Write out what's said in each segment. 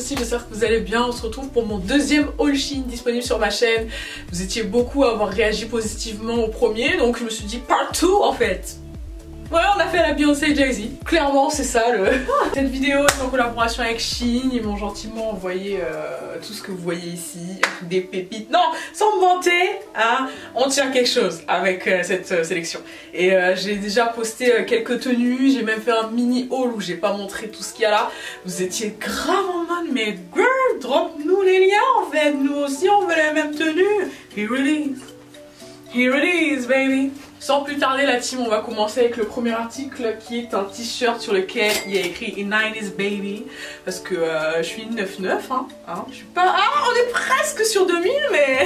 positive, j'espère que vous allez bien. On se retrouve pour mon deuxième haul Shein disponible sur ma chaîne. Vous étiez beaucoup à avoir réagi positivement au premier, donc je me suis dit part 2 en fait. Voilà, on a fait la Beyoncé Jay-Z. Clairement, c'est ça le... Cette vidéo est en collaboration avec Shein. Ils m'ont gentiment envoyé tout ce que vous voyez ici. Des pépites. Non, sans me vanter, hein, on tient quelque chose avec cette sélection. Et j'ai déjà posté quelques tenues. J'ai même fait un mini haul où j'ai pas montré tout ce qu'il y a là. Vous étiez grave en mode, mais girl, drop-nous les liens en fait. Nous aussi, on veut les mêmes tenues. Here it is. Here it is, baby. Sans plus tarder la team, on va commencer avec le premier article qui est un t-shirt sur lequel il y a écrit 90s baby parce que je suis une 9-9 hein, je suis pas... Ah, on est presque sur 2000 mais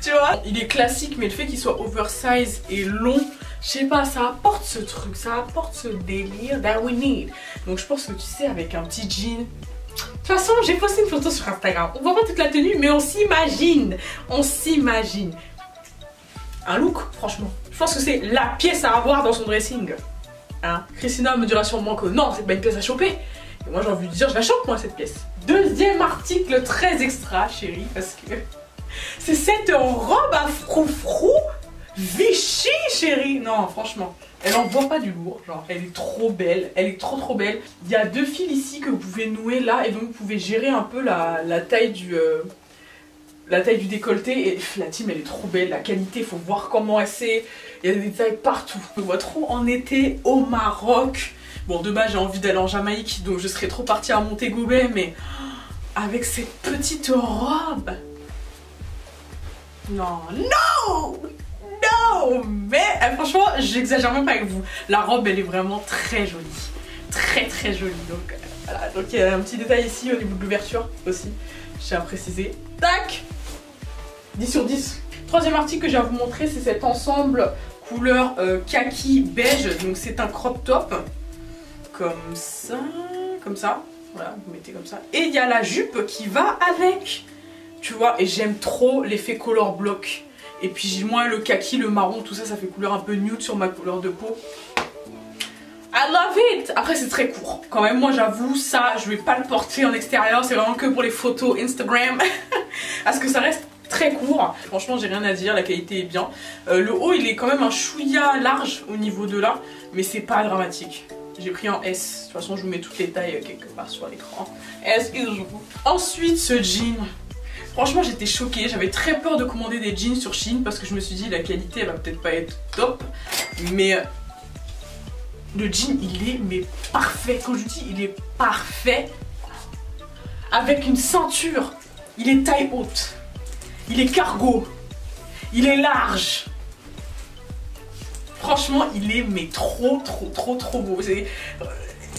tu vois. Il est classique mais le fait qu'il soit oversize et long, je sais pas, ça apporte ce truc, ça apporte ce délire that we need. Donc je pense que tu sais, avec un petit jean. De toute façon, j'ai posté une photo sur Instagram. On voit pas toute la tenue mais on s'imagine. On s'imagine un look, franchement. Je pense que c'est la pièce à avoir dans son dressing. Hein? Christina me dira sûrement que non, c'est pas une pièce à choper. Et moi j'ai envie de dire, je la chope moi cette pièce. Deuxième article très extra, chérie, parce que c'est cette robe à froufrou Vichy, chérie. Non, franchement, elle envoie pas du lourd. Genre, elle est trop belle, elle est trop belle. Il y a deux fils ici que vous pouvez nouer là, et donc vous pouvez gérer un peu la taille du... la taille du décolleté. Et la team elle est trop belle, la qualité, faut voir comment elle c'est. Il y a des détails partout. Je me vois trop en été au Maroc. Bon, de base j'ai envie d'aller en Jamaïque, donc je serais trop partie à Montego Bay, mais avec cette petite robe. Non, non, non, mais franchement j'exagère même pas avec vous. La robe elle est vraiment très jolie, très jolie. Donc voilà, donc il y a un petit détail ici au niveau de l'ouverture aussi. Je tiens à préciser. Tac! 10 sur 10. Troisième article que j'ai à vous montrer, c'est cet ensemble couleur kaki beige. Donc c'est un crop top. Comme ça. Comme ça. Voilà, vous mettez comme ça. Et il y a la jupe qui va avec. Tu vois, et j'aime trop l'effet color block. Et puis moi, le kaki, le marron, tout ça, ça fait couleur un peu nude sur ma couleur de peau. I love it! Après c'est très court. Quand même moi j'avoue ça je vais pas le porter en extérieur. C'est vraiment que pour les photos Instagram. Parce que ça reste très court. Franchement j'ai rien à dire, la qualité est bien. Le haut il est quand même un chouïa large au niveau de là. Mais c'est pas dramatique. J'ai pris en S. De toute façon je vous mets toutes les tailles quelque part sur l'écran. S usual. Ensuite ce jean. Franchement j'étais choquée. J'avais très peur de commander des jeans sur Shein. Parce que je me suis dit la qualité elle va peut-être pas être top. Mais... le jean il est mais parfait, quand je dis il est parfait, avec une ceinture, il est taille haute, il est cargo, il est large, franchement il est mais trop beau,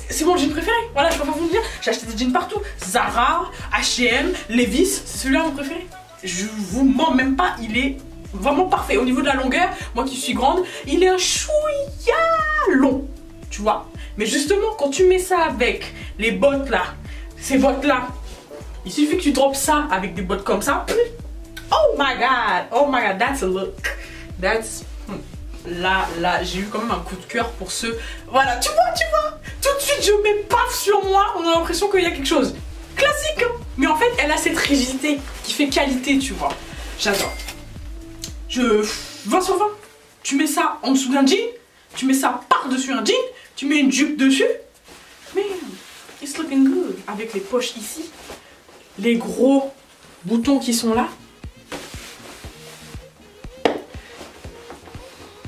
c'est mon jean préféré, voilà je peux pas vous le dire, j'ai acheté des jeans partout, Zara, H&M, Levi's, c'est celui-là mon préféré, je vous mens même pas, il est vraiment parfait, au niveau de la longueur, moi qui suis grande, il est un chouïa long. Tu vois, mais justement quand tu mets ça avec les bottes là, ces bottes là, il suffit que tu drops ça avec des bottes comme ça. Oh my god, that's a look. That's... Là, j'ai eu quand même un coup de cœur pour ce... Voilà, tu vois, tout de suite je mets paf sur moi, on a l'impression qu'il y a quelque chose. Classique, hein, mais en fait elle a cette rigidité qui fait qualité, tu vois. J'adore. 20 sur 20. Tu mets ça en dessous d'un jean, tu mets ça par-dessus un jean, tu mets une jupe dessus. Man, it's looking good. Avec les poches ici, les gros boutons qui sont là.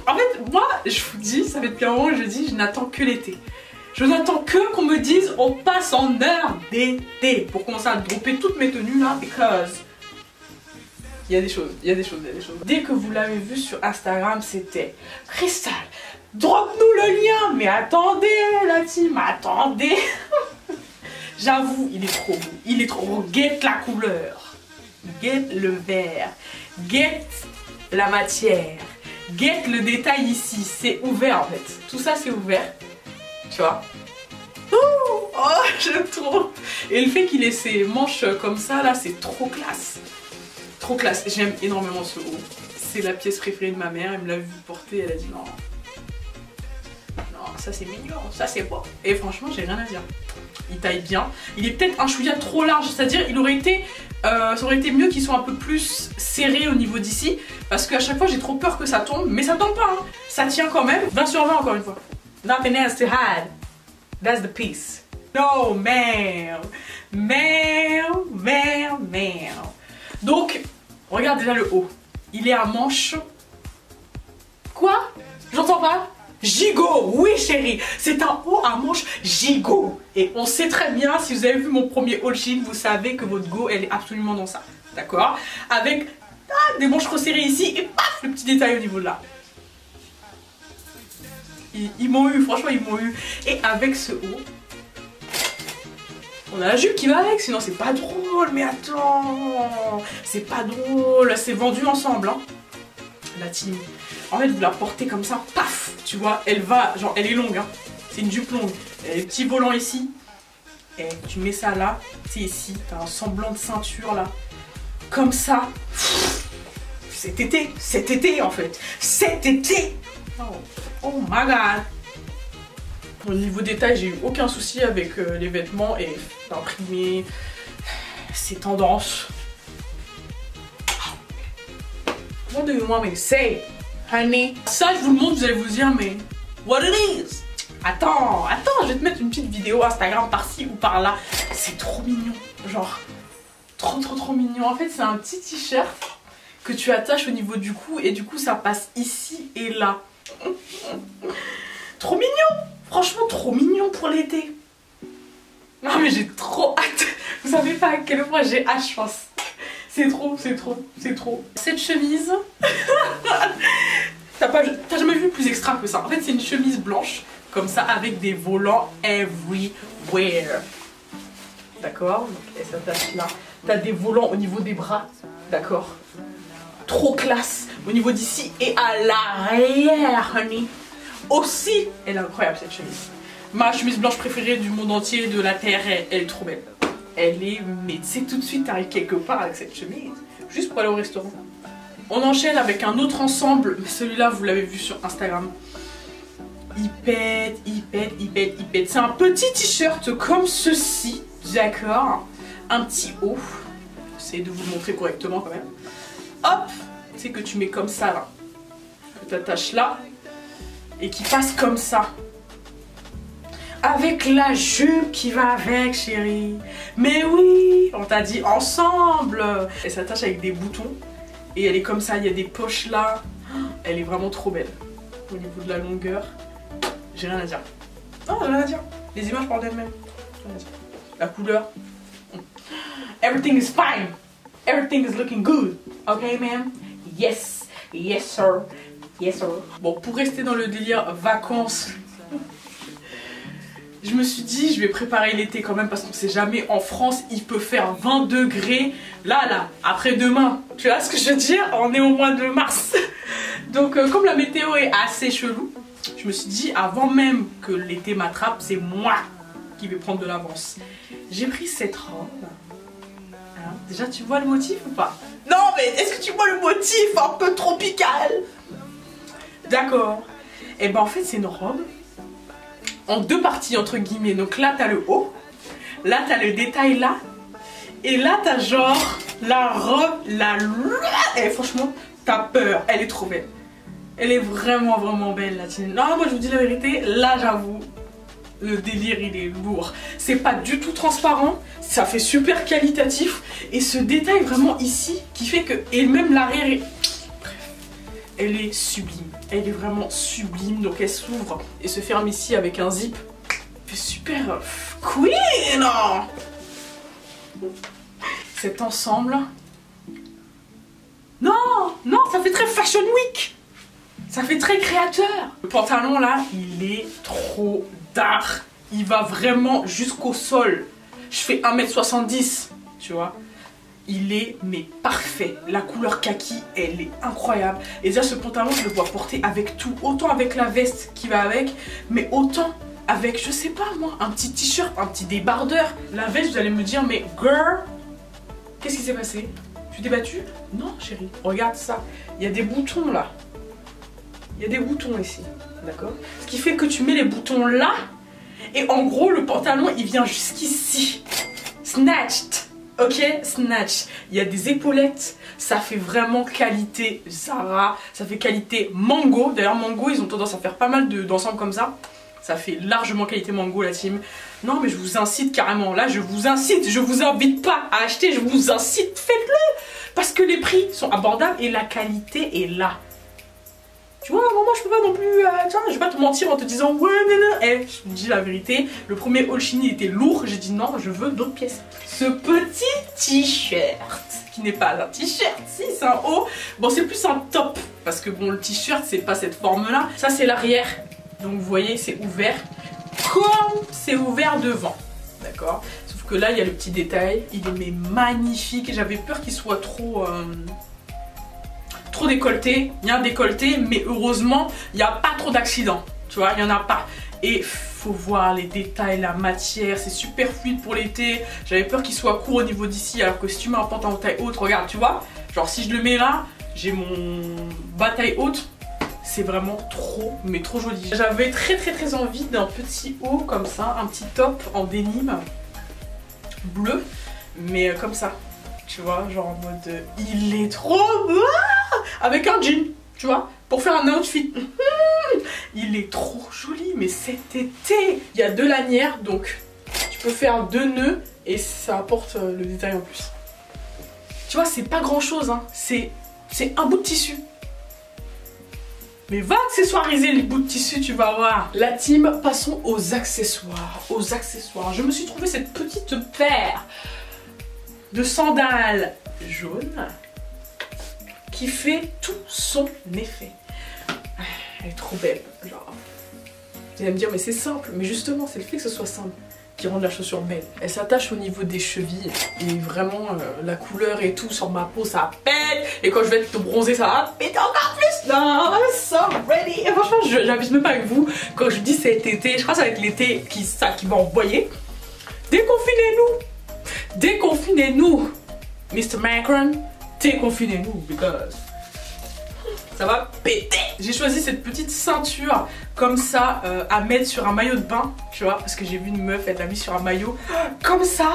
En fait, moi, je vous dis, ça fait depuis un moment que je dis, je n'attends que l'été. Je n'attends que qu'on me dise, on passe en heure d'été. Pour commencer à dropper toutes mes tenues là, because... il y a des choses. Dès que vous l'avez vu sur Instagram, c'était Crystal, drop-nous le lien. Mais attendez, la team, attendez. J'avoue, il est trop beau. Il est trop beau. Get la couleur. Get le vert. Get la matière. Get le détail ici. C'est ouvert en fait. Tout ça, c'est ouvert. Tu vois. Oh, j'aime trop. Et le fait qu'il ait ses manches comme ça, là, c'est trop classe. Trop classe, j'aime énormément ce haut. C'est la pièce préférée de ma mère, elle me l'a vu porter, elle a dit non, ça c'est mignon, ça c'est beau. Et franchement j'ai rien à dire. il taille bien. Il est peut-être un chouïa trop large, c'est-à-dire il aurait été, ça aurait été mieux qu'il soit un peu plus serré au niveau d'ici, parce qu'à chaque fois j'ai trop peur que ça tombe, mais ça tombe pas, hein. Ça tient quand même. 20 sur 20 encore une fois. Nothing else to hide. That's the piece. No, man. Donc, regarde déjà le haut. Il est à manche. Quoi? J'entends pas? Gigot, oui chérie, c'est un haut à manche gigot. Et on sait très bien, si vous avez vu mon premier haul Shein, vous savez que votre go, elle est absolument dans ça. D'accord? Avec des manches resserrées ici et paf, le petit détail au niveau de là. Ils m'ont eu, franchement ils m'ont eu. Et avec ce haut, on a la jupe qui va avec, sinon c'est pas drôle. Mais attends, c'est pas drôle, c'est vendu ensemble, hein. La team. En fait, vous la portez comme ça, paf, tu vois, elle va, genre, elle est longue, hein. C'est une jupe longue. Elle a des petits volants ici. Et tu mets ça là, c'est ici, t'as un semblant de ceinture là. Comme ça. Cet été en fait. Cet été. Oh my god. Au niveau détail, j'ai eu aucun souci avec les vêtements et l'imprimé. C'est tendance. What do you want me to say, honey? Ça, je vous le montre, vous allez vous dire, mais what it is? Attends, je vais te mettre une petite vidéo Instagram par-ci ou par-là. C'est trop mignon, genre trop mignon. En fait, c'est un petit t-shirt que tu attaches au niveau du cou et du coup, ça passe ici et là. Trop mignon, franchement, trop mignon pour l'été. Non, mais j'ai trop hâte. Vous savez pas à quel point j'ai hâte, je pense. C'est trop. Cette chemise, t'as jamais vu plus extra que ça. En fait, c'est une chemise blanche, comme ça, avec des volants everywhere. D'accord? Donc, elle s'attache là. T'as des volants au niveau des bras. D'accord? Trop classe. Au niveau d'ici et à l'arrière, honey. Aussi, elle est incroyable cette chemise. Ma chemise blanche préférée du monde entier, de la terre, elle est trop belle. Elle est, mais tu sais, tout de suite t'arrives quelque part avec cette chemise, juste pour aller au restaurant. On enchaîne avec un autre ensemble, mais celui-là vous l'avez vu sur Instagram. Il pète. C'est un petit t-shirt comme ceci, d'accord? Un petit haut. J'essaie de vous le montrer correctement quand même. Hop, tu sais que tu mets comme ça là, que tu attaches là, et qui passe comme ça. Avec la jupe qui va avec, chérie. Mais oui, on t'a dit ensemble. Elle s'attache avec des boutons. Et elle est comme ça, il y a des poches là. Elle est vraiment trop belle. Au niveau de la longueur, j'ai rien à dire. Non, j'ai rien à dire. Les images parlent d'elles-mêmes. La couleur. Everything is fine. Everything is looking good. Okay, man? Yes. Yes, sir. Yes, sir. Bon, pour rester dans le délire vacances, je me suis dit, je vais préparer l'été quand même parce qu'on sait jamais, en France, il peut faire 20 degrés. Là, après-demain. Tu vois ce que je veux dire? On est au mois de mars. Donc, comme la météo est assez chelou, je me suis dit, avant même que l'été m'attrape, c'est moi qui vais prendre de l'avance. J'ai pris cette robe. Hein? Déjà, tu vois le motif ou pas? Non, mais est-ce que tu vois le motif un peu tropical? D'accord. Et ben en fait, c'est une robe en deux parties entre guillemets. Donc là t'as le haut, là t'as le détail là, et là t'as genre la robe, et franchement t'as peur, elle est trop belle. Elle est vraiment belle la tienne. Non, moi je vous dis la vérité, là j'avoue, le délire il est lourd. C'est pas du tout transparent, ça fait super qualitatif, et ce détail vraiment ici qui fait que, et même l'arrière est... Elle est sublime, elle est vraiment sublime, donc elle s'ouvre et se ferme ici avec un zip. C'est super queen. Cet ensemble, non, ça fait très fashion week, ça fait très créateur. Le pantalon là, il est trop dark, il va vraiment jusqu'au sol. Je fais 1m70, tu vois. Il est mais parfait. La couleur kaki, elle est incroyable. Et déjà ce pantalon, je le vois porter avec tout. Autant avec la veste qui va avec, mais autant avec, je sais pas moi, un petit t-shirt, un petit débardeur. La veste, vous allez me dire, mais girl, qu'est-ce qui s'est passé? Tu t'es battue? Non chérie, regarde ça. Il y a des boutons là. Il y a des boutons ici, d'accord? Ce qui fait que tu mets les boutons là, Et en gros, le pantalon, il vient jusqu'ici. Snatched. Ok, snatch. Il y a des épaulettes. Ça fait vraiment qualité Zara. Ça fait qualité Mango. D'ailleurs, Mango, ils ont tendance à faire pas mal d'ensembles comme ça. Ça fait largement qualité Mango, la team. Non, mais je vous incite carrément. Là, je vous incite. Je vous invite pas à acheter. Je vous incite. Faites-le. Parce que les prix sont abordables et la qualité est là. Tu vois, moi je peux pas non plus, tu vois, je vais pas te mentir en te disant ouais, non. Eh, je vous dis la vérité, le premier haul Shein était lourd, j'ai dit non, je veux d'autres pièces. Ce petit t-shirt, qui n'est pas un t-shirt, si c'est un haut, bon c'est plus un top, parce que bon le t-shirt c'est pas cette forme là, ça c'est l'arrière, donc vous voyez c'est ouvert, comme c'est ouvert devant, d'accord? Sauf que là il y a le petit détail, il est mais magnifique, j'avais peur qu'il soit trop décolleté, il y a un décolleté, mais heureusement il n'y a pas trop d'accidents, tu vois, il n'y en a pas. Et faut voir les détails, la matière, c'est super fluide pour l'été. J'avais peur qu'il soit court au niveau d'ici, alors que si tu mets un pantalon taille haute, regarde, tu vois, genre si je le mets là, j'ai mon bas taille haute, c'est vraiment trop, mais trop joli. J'avais très envie d'un petit haut comme ça, un petit top en dénime bleu, mais comme ça, tu vois, genre en mode il est trop beau avec un jean, tu vois, pour faire un outfit. Il est trop joli, mais cet été, il y a 2 lanières, donc tu peux faire 2 nœuds et ça apporte le détail en plus. Tu vois, c'est pas grand chose, hein. C'est un bout de tissu. Mais va accessoiriser les bouts de tissu, tu vas voir. La team, passons aux accessoires. Aux accessoires. Je me suis trouvé cette petite paire de sandales jaunes qui fait tout son effet. Elle est trop belle, genre. Vous allez me dire mais c'est simple, mais justement c'est le fait que ce soit simple qui rend la chaussure belle. Elle s'attache au niveau des chevilles et vraiment la couleur et tout sur ma peau ça pète, et quand je vais être bronzée ça va péter encore plus. Non, I'm so ready. Et franchement j'abuse même pas avec vous quand je dis cet été, je crois que ça va être l'été qui va envoyer. Déconfinez-nous, déconfinez-nous, Mr. Macron, déconfinez-nous because ça va péter. J'ai choisi cette petite ceinture comme ça à mettre sur un maillot de bain, tu vois, parce que j'ai vu une meuf, elle l'a mis sur un maillot comme ça.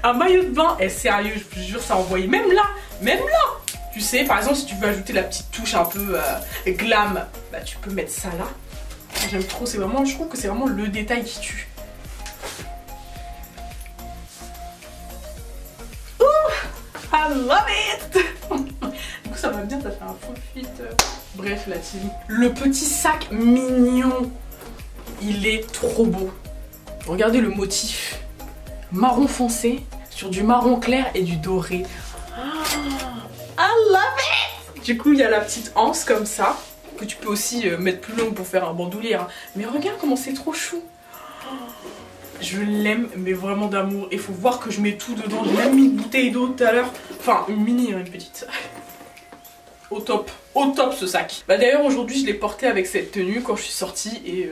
Un maillot de bain, et sérieux, je vous jure, ça a envoyé. Même là, tu sais, par exemple, si tu veux ajouter la petite touche un peu glam, bah tu peux mettre ça là. J'aime trop, c'est vraiment, je trouve que c'est vraiment le détail qui tue. I love it. Du coup ça va bien, ça fait un full fit. Bref la team. Le petit sac mignon, il est trop beau. Regardez le motif. Marron foncé sur du marron clair et du doré. I love it. Du coup il y a la petite anse comme ça, que tu peux aussi mettre plus longue pour faire un bandoulière. Hein. Mais regarde comment c'est trop chou. Je l'aime, mais vraiment d'amour. Il faut voir que je mets tout dedans. J'ai même mis une bouteille d'eau tout à l'heure. Enfin, une mini, une petite. Au top ce sac. Bah d'ailleurs, aujourd'hui, je l'ai porté avec cette tenue quand je suis sortie et...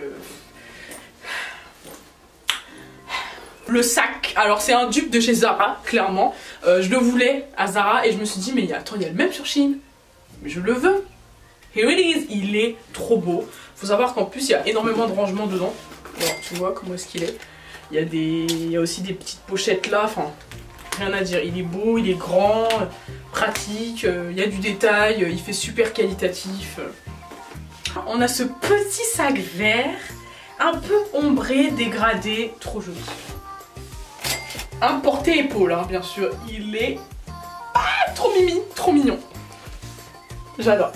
Le sac, alors c'est un dupe de chez Zara, clairement. Je le voulais à Zara et je me suis dit, mais attends, il y a le même sur Shein. Mais je le veux. Here it is. Il est trop beau. Faut savoir qu'en plus, il y a énormément de rangements dedans. Alors, tu vois comment est-ce qu'il est. Il y a aussi des petites pochettes là, enfin rien à dire, il est beau, il est grand, pratique, il y a du détail, il fait super qualitatif. On a ce petit sac vert, un peu ombré, dégradé, trop joli. Un porte-épaule, hein, bien sûr, il est trop mimi, trop mignon. J'adore.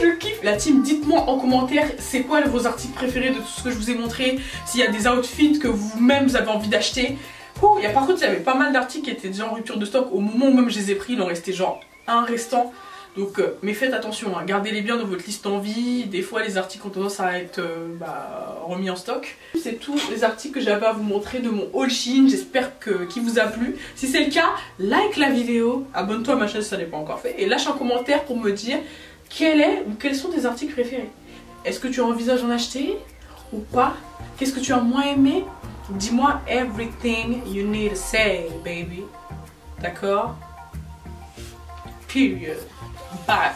Je kiffe. La team, dites-moi en commentaire c'est quoi vos articles préférés de tout ce que je vous ai montré, s'il y a des outfits que vous-même vous avez envie d'acheter. Par contre il y avait pas mal d'articles qui étaient déjà en rupture de stock au moment où même je les ai pris, il en restait genre un restant. Donc mais faites attention, hein, gardez-les bien dans votre liste envie. Des fois les articles ont tendance à être remis en stock. C'est tous les articles que j'avais à vous montrer de mon haul Shein. J'espère qu'il vous a plu. Si c'est le cas, like la vidéo, abonne-toi à ma chaîne si ça n'est pas encore fait, et lâche un commentaire pour me dire quels sont tes articles préférés. Est-ce que tu envisages d'en acheter ou pas? Qu'est-ce que tu as moins aimé? Dis-moi everything you need to say, baby. D'accord? Period. Bye.